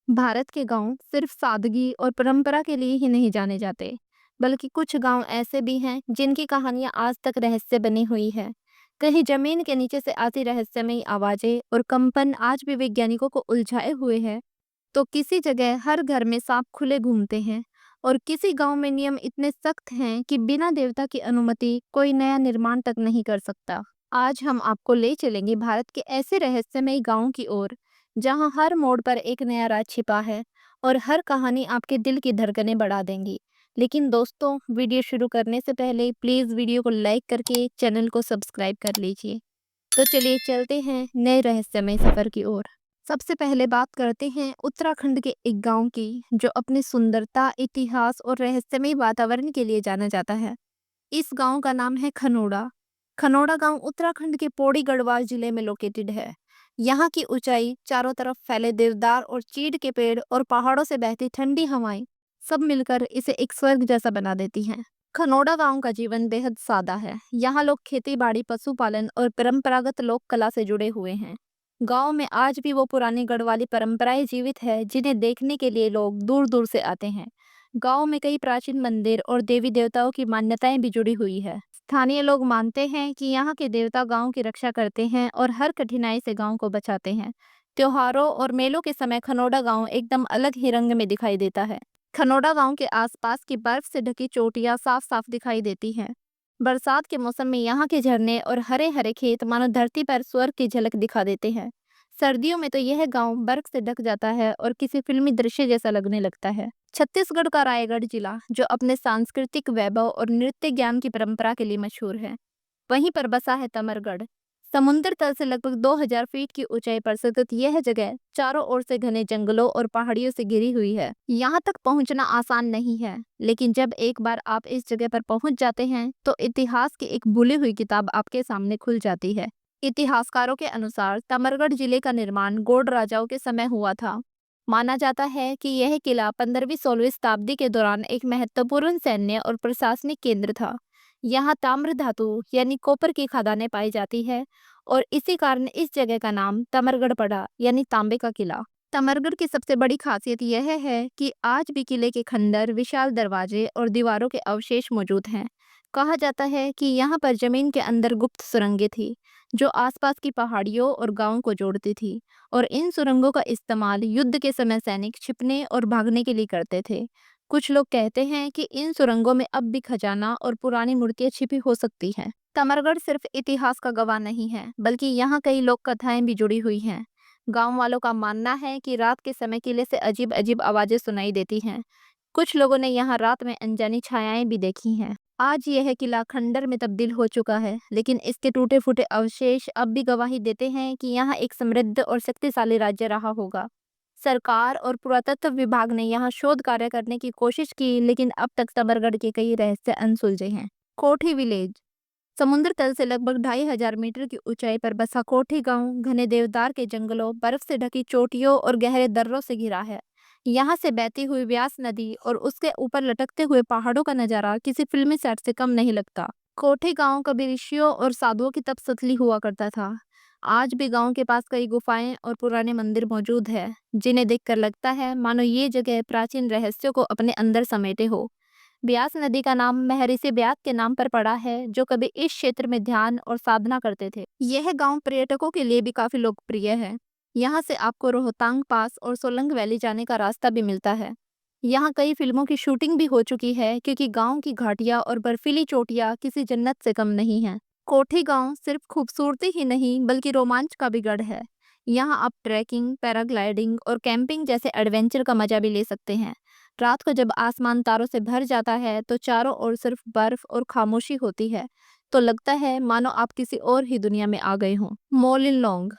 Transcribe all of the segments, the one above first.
भारत के गांव सिर्फ सादगी और परंपरा के लिए ही नहीं जाने जाते, बल्कि कुछ गांव ऐसे भी हैं जिनकी कहानियां आज तक रहस्य बनी हुई है। कहीं जमीन के नीचे से आती रहस्यमयी आवाजें और कंपन आज भी वैज्ञानिकों को उलझाए हुए हैं। तो किसी जगह हर घर में सांप खुले घूमते हैं, और किसी गांव में नियम इतने सख्त हैं कि बिना देवता की अनुमति कोई नया निर्माण तक नहीं कर सकता। आज हम आपको ले चलेंगे भारत के ऐसे रहस्यमयी गांव की ओर, जहां हर मोड़ पर एक नया राज छिपा है और हर कहानी आपके दिल की धड़कनें बढ़ा देंगी। लेकिन दोस्तों, वीडियो शुरू करने से पहले प्लीज वीडियो को लाइक करके चैनल को सब्सक्राइब कर लीजिए। तो चलिए चलते हैं नए रहस्यमय सफर की ओर। सबसे पहले बात करते हैं उत्तराखंड के एक गांव की, जो अपनी सुंदरता, इतिहास और रहस्यमय वातावरण के लिए जाना जाता है। इस गांव का नाम है खनोड़ा। खनोड़ा गांव उत्तराखंड के पौड़ी गढ़वाल जिले में लोकेटेड है। यहाँ की ऊंचाई, चारों तरफ फैले देवदार और चीड़ के पेड़ और पहाड़ों से बहती ठंडी हवाएं सब मिलकर इसे एक स्वर्ग जैसा बना देती हैं। खनोड़ा गांव का जीवन बेहद सादा है। यहाँ लोग खेती बाड़ी, पशुपालन और परंपरागत लोक कला से जुड़े हुए हैं। गांव में आज भी वो पुरानी गढ़वाली परंपराएं जीवित है, जिन्हें देखने के लिए लोग दूर दूर से आते हैं। गांव में कई प्राचीन मंदिर और देवी देवताओं की मान्यताएं भी जुड़ी हुई है। स्थानीय लोग मानते हैं कि यहाँ के देवता गांव की रक्षा करते हैं और हर कठिनाई से गांव को बचाते हैं। त्योहारों और मेलों के समय खनोड़ा गांव एकदम अलग ही रंग में दिखाई देता है। खनोड़ा गांव के आसपास की बर्फ से ढकी चोटियां साफ साफ दिखाई देती हैं। बरसात के मौसम में यहाँ के झरने और हरे हरे खेत मानो धरती पर स्वर्ग की झलक दिखा देते हैं। सर्दियों में तो यह गांव बर्फ से ढक जाता है और किसी फिल्मी दृश्य जैसा लगने लगता है। छत्तीसगढ़ का रायगढ़ जिला, जो अपने सांस्कृतिक वैभव और नृत्य ज्ञान की परंपरा के लिए मशहूर है, वहीं पर बसा है तमरगढ़। समुद्र तल से लगभग 2000 फीट की ऊंचाई पर स्थित यह जगह चारों ओर से घने जंगलों और पहाड़ियों से घिरी हुई है। यहाँ तक पहुँचना आसान नहीं है, लेकिन जब एक बार आप इस जगह पर पहुँच जाते हैं तो इतिहास की एक भूली हुई किताब आपके सामने खुल जाती है। इतिहासकारों के अनुसार तमरगढ़ जिले का निर्माण गौड़ राजाओं के समय हुआ था। माना जाता है कि यह किला 15वीं-16वीं शताब्दी के दौरान एक महत्वपूर्ण सैन्य और प्रशासनिक केंद्र था। यहाँ ताम्र धातु यानी कॉपर की खदानें पाई जाती है, और इसी कारण इस जगह का नाम तमरगढ़ पड़ा, यानी तांबे का किला। तमरगढ़ की सबसे बड़ी खासियत यह है कि आज भी किले के खंडर, विशाल दरवाजे और दीवारों के अवशेष मौजूद हैं। कहा जाता है कि यहाँ पर जमीन के अंदर गुप्त सुरंगें थी, जो आसपास की पहाड़ियों और गांवों को जोड़ती थी, और इन सुरंगों का इस्तेमाल युद्ध के समय सैनिक छिपने और भागने के लिए करते थे। कुछ लोग कहते हैं कि इन सुरंगों में अब भी खजाना और पुरानी मूर्तियां छिपी हो सकती हैं। तमरगढ़ सिर्फ इतिहास का गवाह नहीं है, बल्कि यहाँ कई लोक कथाएं भी जुड़ी हुई हैं। गांव वालों का मानना है कि रात के समय किले से अजीब अजीब आवाजें सुनाई देती हैं। कुछ लोगों ने यहाँ रात में अनजानी छायाएं भी देखी हैं। आज यह किला खंडर में तब्दील हो चुका है, लेकिन इसके टूटे फूटे अवशेष अब भी गवाही देते हैं कि यहाँ एक समृद्ध और शक्तिशाली राज्य रहा होगा। सरकार और पुरातत्व विभाग ने यहाँ शोध कार्य करने की कोशिश की, लेकिन अब तक तमरगढ़ के कई रहस्य अनसुलझे हैं। कोठी विलेज। समुद्र तल से लगभग 2500 मीटर की ऊंचाई पर बसा कोठी गांव घने देवदार के जंगलों, बर्फ से ढकी चोटियों और गहरे दर्रों से घिरा है। यहाँ से बहती हुई व्यास नदी और उसके ऊपर लटकते हुए पहाड़ों का नजारा किसी फिल्मी सेट से कम नहीं लगता। कोठी गांव कभी ऋषियों और साधुओं की तपस्ली हुआ करता था। आज भी गांव के पास कई गुफाएं और पुराने मंदिर मौजूद है, जिन्हें देखकर लगता है मानो ये जगह प्राचीन रहस्यों को अपने अंदर समेटे हो। ब्यास नदी का नाम महर्षि व्यास के नाम पर पड़ा है, जो कभी इस क्षेत्र में ध्यान और साधना करते थे। यह गांव पर्यटकों के लिए भी काफी लोकप्रिय है। यहाँ से आपको रोहतांग पास और सोलंग वैली जाने का रास्ता भी मिलता है। यहाँ कई फिल्मों की शूटिंग भी हो चुकी है, क्योंकि गांव की घाटियां और बर्फीली चोटियां किसी जन्नत से कम नहीं हैं। कोठी गांव सिर्फ खूबसूरती ही नहीं, बल्कि रोमांच का भी गढ़ है। यहाँ आप ट्रैकिंग, पैराग्लाइडिंग और कैंपिंग जैसे एडवेंचर का मजा भी ले सकते हैं। रात को जब आसमान तारों से भर जाता है तो चारों ओर सिर्फ बर्फ और खामोशी होती है, तो लगता है मानो आप किसी और ही दुनिया में आ गए हों। मोलिनलोंग।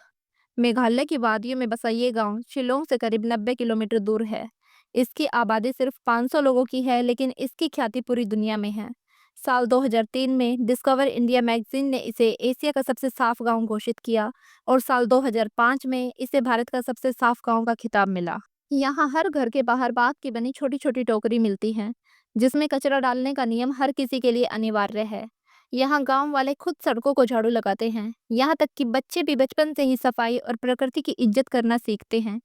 मेघालय की वादियों में बसा ये गांव शिलोंग से करीब 90 किलोमीटर दूर है। इसकी आबादी सिर्फ 500 लोगों की है, लेकिन इसकी ख्याति पूरी दुनिया में है। साल 2003 में डिस्कवर इंडिया मैगजीन ने इसे एशिया का सबसे साफ गांव घोषित किया, और साल 2005 में इसे भारत का सबसे साफ गांव का खिताब मिला। यहाँ हर घर के बाहर बांस की बनी छोटी छोटी टोकरी मिलती हैं, जिसमें कचरा डालने का नियम हर किसी के लिए अनिवार्य है। यहाँ गांव वाले खुद सड़कों को झाड़ू लगाते हैं। यहाँ तक कि बच्चे भी बचपन से ही सफाई और प्रकृति की इज्जत करना सीखते हैं।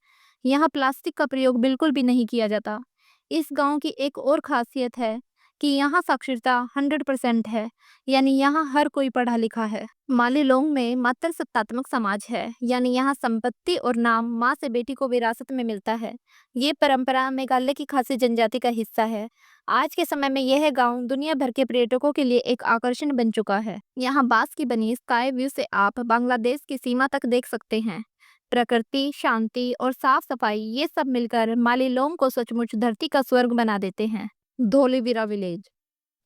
यहाँ प्लास्टिक का प्रयोग बिल्कुल भी नहीं किया जाता। इस गांव की एक और खासियत है कि यहाँ साक्षरता 100% है, यानी यहाँ हर कोई पढ़ा लिखा है। मालीलोंग में मात्र सत्तात्मक समाज है, यानी यहाँ संपत्ति और नाम माँ से बेटी को विरासत में मिलता है। ये परंपरा मेघालय की खासी जनजाति का हिस्सा है। आज के समय में यह गांव दुनिया भर के पर्यटकों के लिए एक आकर्षण बन चुका है। यहाँ बांस की बनी स्काई व्यू से आप बांग्लादेश की सीमा तक देख सकते हैं। प्रकृति, शांति और साफ सफाई, ये सब मिलकर मालीलोंग को सचमुच धरती का स्वर्ग बना देते हैं। धोलीवीरा विलेज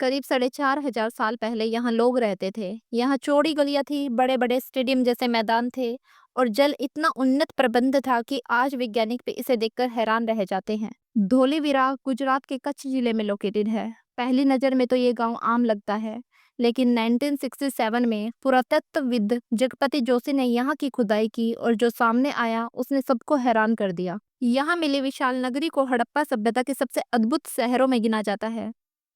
करीब 4,500 साल पहले यहाँ लोग रहते थे। यहाँ चौड़ी गलियां थी, बड़े बड़े स्टेडियम जैसे मैदान थे और जल इतना उन्नत प्रबंध था कि आज वैज्ञानिक भी इसे देखकर हैरान रह जाते हैं। धोलीवीरा गुजरात के कच्छ जिले में लोकेटेड है। पहली नज़र में तो ये गांव आम लगता है, लेकिन 1967 में पुरातत्वविद जगपति जोशी ने यहाँ की खुदाई की और जो सामने आया उसने सबको हैरान कर दिया। यहाँ मिली विशाल नगरी को हड़प्पा सभ्यता के सबसे अद्भुत शहरों में गिना जाता है।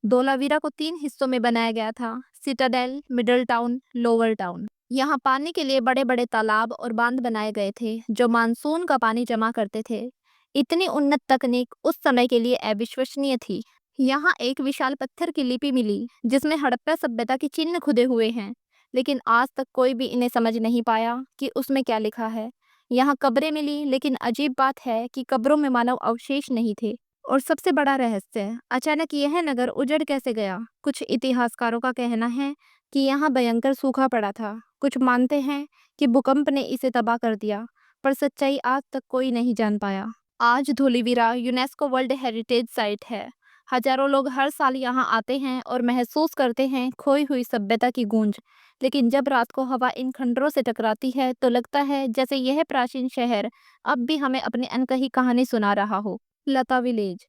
धोलावीरा को 3 हिस्सों में बनाया गया था: Citadel, middle town, lower town. यहाँ पानी के लिए बड़े बड़े तालाब और बांध बनाए गए थे जो मानसून का पानी जमा करते थे। इतनी उन्नत तकनीक उस समय के लिए अविश्वसनीय थी। यहाँ एक विशाल पत्थर की लिपि मिली जिसमें हड़प्पा सभ्यता के चिन्ह खुदे हुए हैं, लेकिन आज तक कोई भी इन्हें समझ नहीं पाया कि उसमें क्या लिखा है। यहाँ कब्रें मिली, लेकिन अजीब बात है कि कब्रों में मानव अवशेष नहीं थे। और सबसे बड़ा रहस्य, अचानक यह नगर उजड़ कैसे गया। कुछ इतिहासकारों का कहना है कि यहाँ भयंकर सूखा पड़ा था। कुछ मानते हैं कि भूकंप ने इसे तबाह कर दिया, पर सच्चाई आज तक कोई नहीं जान पाया। आज धोलीवीरा यूनेस्को वर्ल्ड हेरिटेज साइट है। हजारों लोग हर साल यहाँ आते हैं और महसूस करते हैं खोई हुई सभ्यता की गूंज। लेकिन जब रात को हवा इन खंडरों से टकराती है तो लगता है जैसे यह प्राचीन शहर अब भी हमें अपनी अनकही कहानी सुना रहा हो। लता विलेज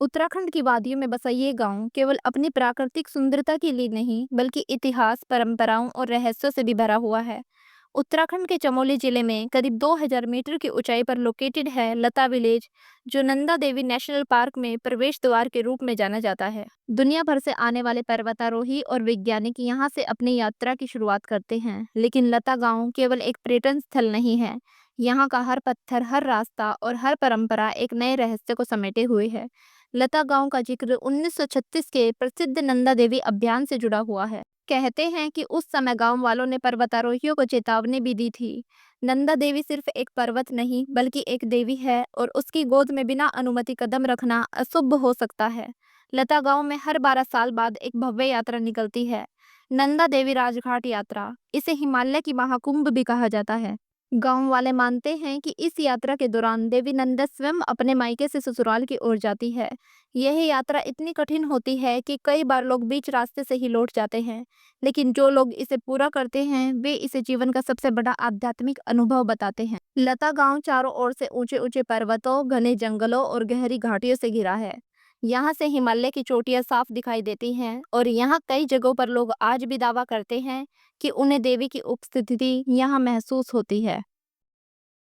उत्तराखंड की वादियों में बसा ये गांव केवल अपनी प्राकृतिक सुंदरता के लिए नहीं, बल्कि इतिहास, परंपराओं और रहस्यों से भी भरा हुआ है। उत्तराखंड के चमोली जिले में करीब 2000 मीटर की ऊंचाई पर लोकेटेड है लता विलेज, जो नंदा देवी नेशनल पार्क में प्रवेश द्वार के रूप में जाना जाता है। दुनिया भर से आने वाले पर्वतारोही और वैज्ञानिक यहाँ से अपनी यात्रा की शुरुआत करते हैं। लेकिन लता गांव केवल एक पर्यटन स्थल नहीं है। यहाँ का हर पत्थर, हर रास्ता और हर परंपरा एक नए रहस्य को समेटे हुए है। लता गांव का जिक्र 1936 के प्रसिद्ध नंदा देवी अभियान से जुड़ा हुआ है। कहते हैं कि उस समय गांव वालों ने पर्वतारोहियों को चेतावनी भी दी थी। नंदा देवी सिर्फ एक पर्वत नहीं, बल्कि एक देवी है और उसकी गोद में बिना अनुमति कदम रखना अशुभ हो सकता है। लता गांव में हर 12 साल बाद एक भव्य यात्रा निकलती है, नंदा देवी राजघाट यात्रा। इसे हिमालय की महाकुंभ भी कहा जाता है। गांव वाले मानते हैं कि इस यात्रा के दौरान देवी नंदा स्वयं अपने मायके से ससुराल की ओर जाती है। यह यात्रा इतनी कठिन होती है कि कई बार लोग बीच रास्ते से ही लौट जाते हैं, लेकिन जो लोग इसे पूरा करते हैं वे इसे जीवन का सबसे बड़ा आध्यात्मिक अनुभव बताते हैं। लता गांव चारों ओर से ऊंचे ऊंचे पर्वतों, घने जंगलों और गहरी घाटियों से घिरा है। यहाँ से हिमालय की चोटियां साफ दिखाई देती हैं और यहाँ कई जगहों पर लोग आज भी दावा करते हैं कि उन्हें देवी की उपस्थिति यहाँ महसूस होती है।